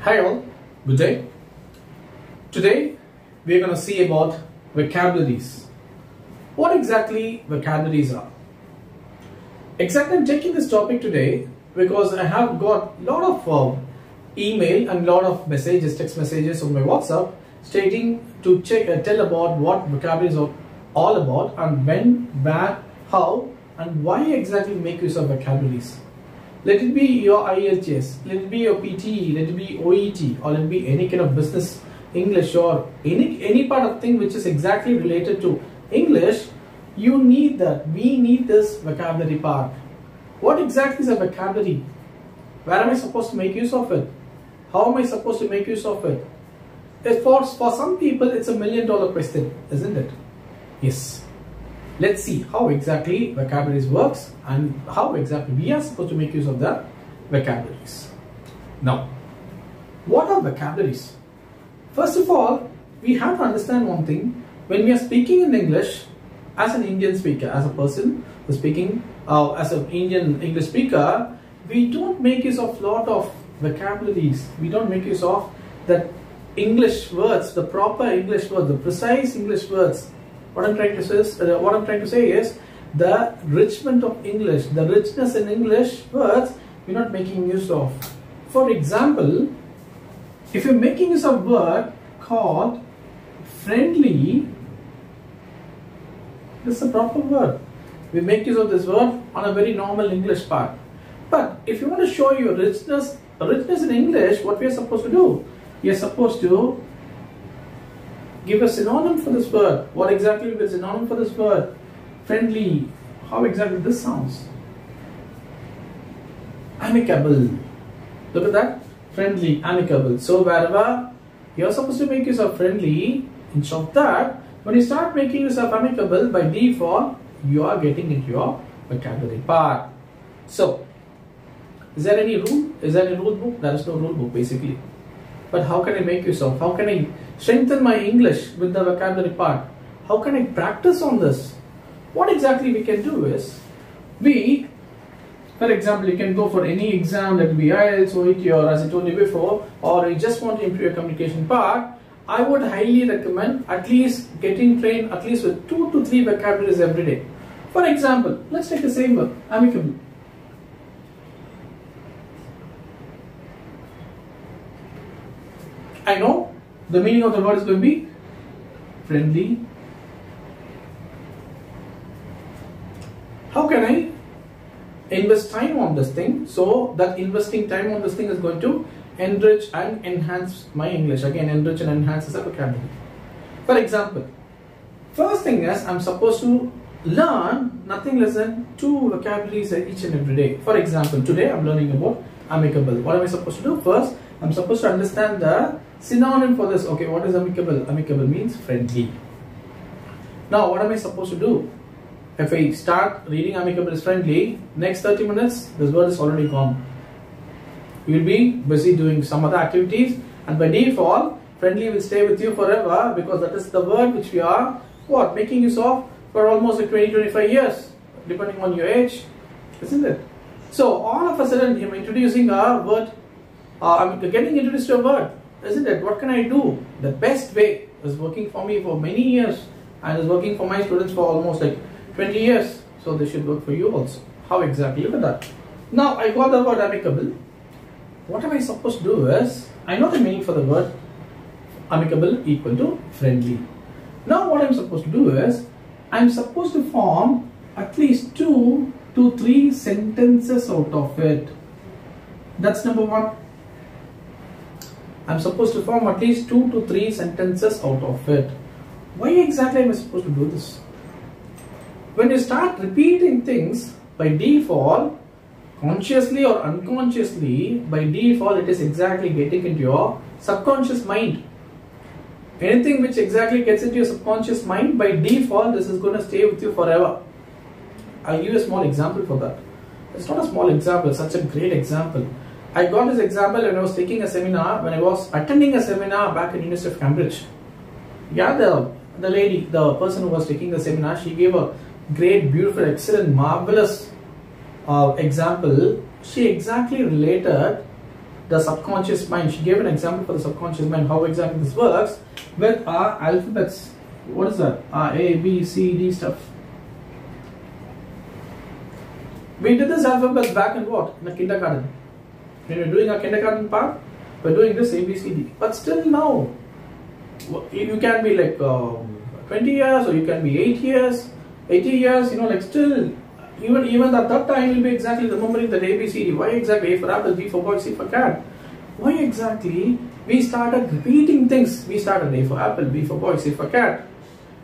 Hi all, good day. Today we are going to see about vocabularies. What exactly vocabularies are? Exactly, I'm taking this topic today because I have got a lot of email and a lot of messages, text messages on my WhatsApp stating to tell about what vocabularies are all about and when, where, how and why exactly make use of vocabularies. Let it be your IELTS, let it be your PTE, let it be OET, or let it be any kind of business English or any part of thing which is exactly related to English. You need that. We need this vocabulary part. What exactly is a vocabulary? Where am I supposed to make use of it? How am I supposed to make use of it? For some people, it's $1 million question, isn't it? Yes. Let's see how exactly vocabularies works and how exactly we are supposed to make use of the vocabularies. Now, what are vocabularies? First of all, we have to understand one thing. When we are speaking in English, as an Indian speaker, as a person who's speaking as an Indian English speaker, we don't make use of lot of vocabularies. We don't make use of the English words, the proper English words, the precise English words. What I'm trying to say is the richment of English, the richness in English words we're not making use of. For example, if you're making use of a word called friendly, this is a proper word. We make use of this word on a very normal English part. But if you want to show your richness in English, what we are supposed to do? We are supposed to give a synonym for this word. What exactly will be the synonym for this word? Friendly. How exactly this sounds? Amicable. Look at that. Friendly, amicable. So wherever you're supposed to make use of friendly, instead of that, when you start making use of amicable, by default, you are getting into your vocabulary part. So, is there any rule? Is there any rule book? There is no rule book basically. But how can I make use of? How can I strengthen my English with the vocabulary part? How can I practice on this? What exactly we can do is, for example, you can go for any exam, let it be IELTS, OET, or as I told you before, or you just want to improve your communication part, I would highly recommend at least getting trained at least with 2 to 3 vocabularies every day. For example, let's take the same word, amicable. I know the meaning of the word is going to be friendly. How can I invest time on this thing? So that investing time on this thing is going to enrich and enhance my English. Again, enrich and enhance is a vocabulary. For example, first thing is I'm supposed to learn nothing less than 2 vocabularies each and every day. For example, today I'm learning about amicable. What am I supposed to do? First, I'm supposed to understand the synonym for this. Okay, what is amicable? Amicable means friendly. Now, what am I supposed to do? If I start reading amicable is friendly, next 30 minutes, this word is already gone. You will be busy doing some other activities, and by default, friendly will stay with you forever because that is the word which we are making use of for almost like 20-25 years, depending on your age, isn't it? So all of a sudden, I'm introducing a word. I'm getting introduced to a word, isn't it? What can I do? The best way is working for me for many years and is working for my students for almost like 20 years. So they should work for you also. How exactly? Look at that. Now I got the word amicable. What am I supposed to do is, I know the meaning for the word amicable equal to friendly. Now what I'm supposed to do is, I'm supposed to form at least 2 to 3 sentences out of it. That's number 1. I'm supposed to form at least 2 to 3 sentences out of it. Why exactly am I supposed to do this? When you start repeating things, by default, consciously or unconsciously, by default it is exactly getting into your subconscious mind. Anything which exactly gets into your subconscious mind, by default this is going to stay with you forever. I'll give you a small example for that. It's not a small example, such a great example. I got this example when I was taking a seminar, when I was attending a seminar back in University of Cambridge. Yeah, the lady, the person who was taking the seminar, she gave a great, beautiful, excellent, marvelous example. She exactly related the subconscious mind. She gave an example for the subconscious mind, how exactly this works with our alphabets. What is that? A, B, C, D stuff. We did this alphabet back in what? In the kindergarten. When we're doing our kindergarten part, we're doing this A, B, C, D. But still now, you can be like 20 years, or you can be 8 years, 80 years, like still, even at that time, you'll be exactly remembering that A, B, C, D. Why exactly? A for apple, B for boy, C for cat. Why exactly? We started repeating things. We started A for apple, B for boy, C for cat.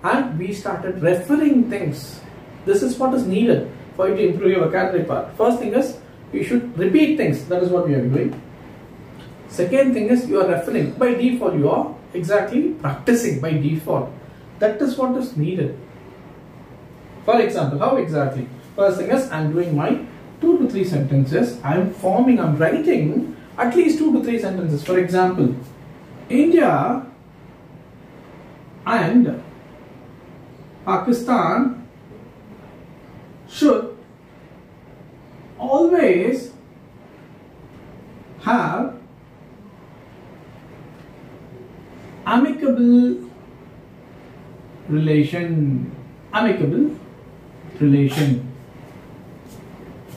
And we started referring things. This is what is needed for you to improve your vocabulary part. First thing is, you should repeat things. That is what we are doing. Second thing is, you are referring. By default, you are exactly practicing by default. That is what is needed. For example, how exactly? First thing is, I am doing my 2 to 3 sentences. I am writing at least 2 to 3 sentences. For example, India and Pakistan should always have amicable relation.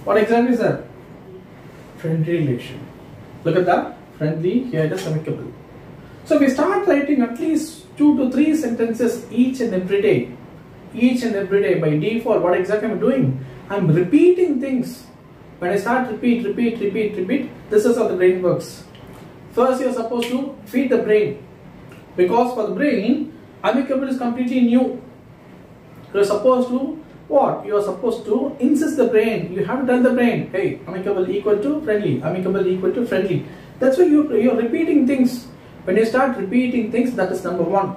What exactly is that? Friendly relation. Look at that. Friendly, here it is amicable. So we start writing at least 2 to 3 sentences each and every day. By default, what exactly am I doing? I'm repeating things. When I start repeat, this is how the brain works. First, you're supposed to feed the brain. Because for the brain, amicable is completely new. You're supposed to, what? You're supposed to insist the brain. You have to tell the brain, hey, amicable equal to friendly. Amicable equal to friendly. That's why you're repeating things. When you start repeating things, that is number 1.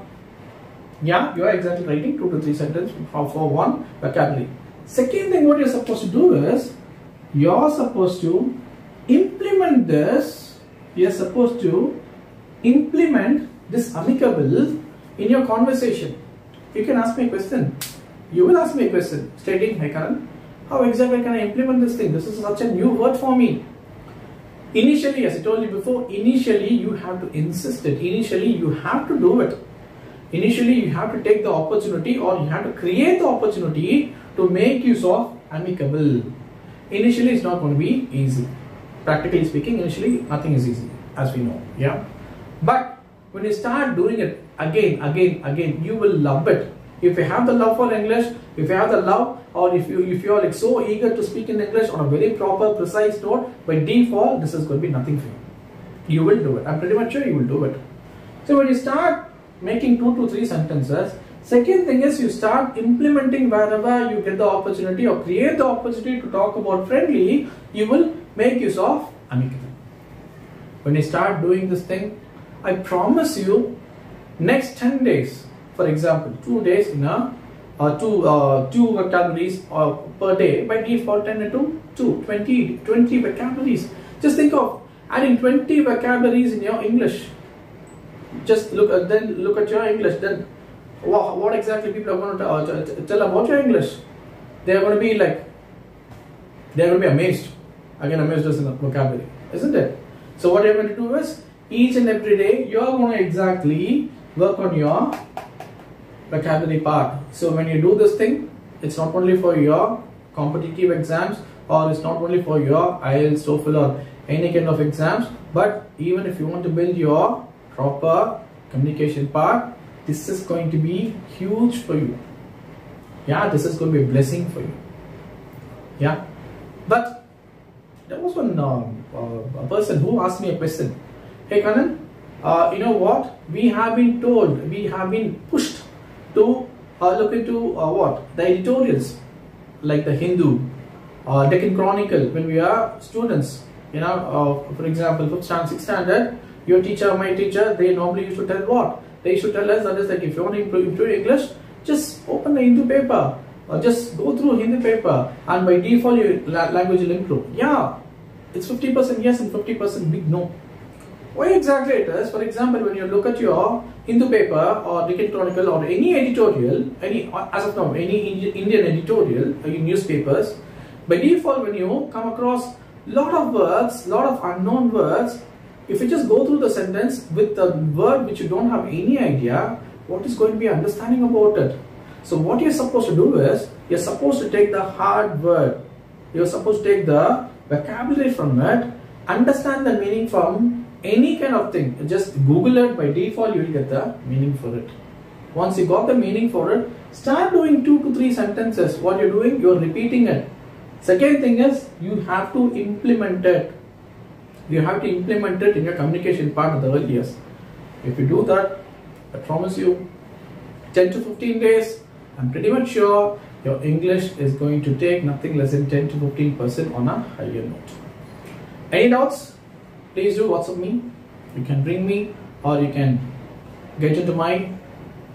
Yeah, you are exactly writing 2 to 3 sentences for one vocabulary. Second thing, what you're supposed to do is, you're supposed to implement this. You're supposed to implement this amicable in your conversation. You can ask me a question. You will ask me a question stating, hey Karan, how exactly can I implement this thing? This is such a new word for me. Initially, as I told you before, initially you have to insist it. Initially you have to do it. Initially you have to take the opportunity, or you have to create the opportunity to make use of amicable. Initially it's not going to be easy. Practically speaking, initially nothing is easy, as we know. Yeah. But when you start doing it again, you will love it. If you have the love for English, if you have the love, or if you are like so eager to speak in English on a very proper, precise note, by default, this is going to be nothing for you. You will do it. I'm pretty much sure you will do it. So when you start making 2 to 3 sentences, second thing is, you start implementing wherever you get the opportunity or create the opportunity to talk about friendly, you will make use of amicable. When you start doing this thing, I promise you, next 10 days, for example, 2 days in two vocabularies per day, by default 10 into 2, 20 vocabularies. Just think of adding 20 vocabularies in your English. Just look at your English. Then what exactly people are going to tell about your English? They are going to be like, they are going to be amazed. Again, amazed is in the vocabulary, isn't it? So what you are going to do is, each and every day you are going to exactly work on your vocabulary part. So when you do this thing, it's not only for your competitive exams, or it's not only for your IELTS, TOEFL, or any kind of exams, but even if you want to build your proper communication part, this is going to be huge for you. Yeah, this is going to be a blessing for you. Yeah, but there was one a person who asked me a question. Hey Kanan, you know what? We have been told, we have been pushed to look into what? The editorials, like the Hindu, Deccan Chronicle, when we are students. You know, for example, 5th standard, 6th standard, your teacher, my teacher, they normally used to tell what? They used to tell us that is like, if you want to improve English, just open the Hindu paper, or just go through Hindi paper, and by default your language will improve. Yeah, it's 50% yes and 50% big no. Why exactly it is? For example, when you look at your Hindu paper or Deccan Chronicle or any editorial, as of now, any Indian editorial in newspapers, by default when you come across lot of words, lot of unknown words, if you just go through the sentence with the word which you don't have any idea, what is going to be understanding about it? So what you're supposed to do is, you're supposed to take the hard word, you're supposed to take the vocabulary from it, understand the meaning from any kind of thing. Just Google it, by default you will get the meaning for it. Once you got the meaning for it, start doing 2 to 3 sentences. What you're doing, you're repeating it. Second thing is, you have to implement it. You have to implement it in your communication part of the early years. If you do that, I promise you, 10 to 15 days, I'm pretty much sure your English is going to take nothing less than 10 to 15% on a higher note. Any doubts? Please do WhatsApp me. You can ring me, or you can get into my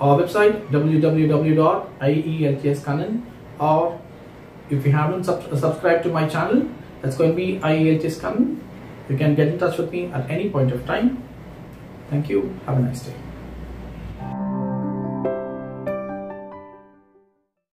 website www.ieltskannan, or if you haven't subscribed to my channel, that's going to be ieltskannan. You can get in touch with me at any point of time. Thank you. Have a nice day.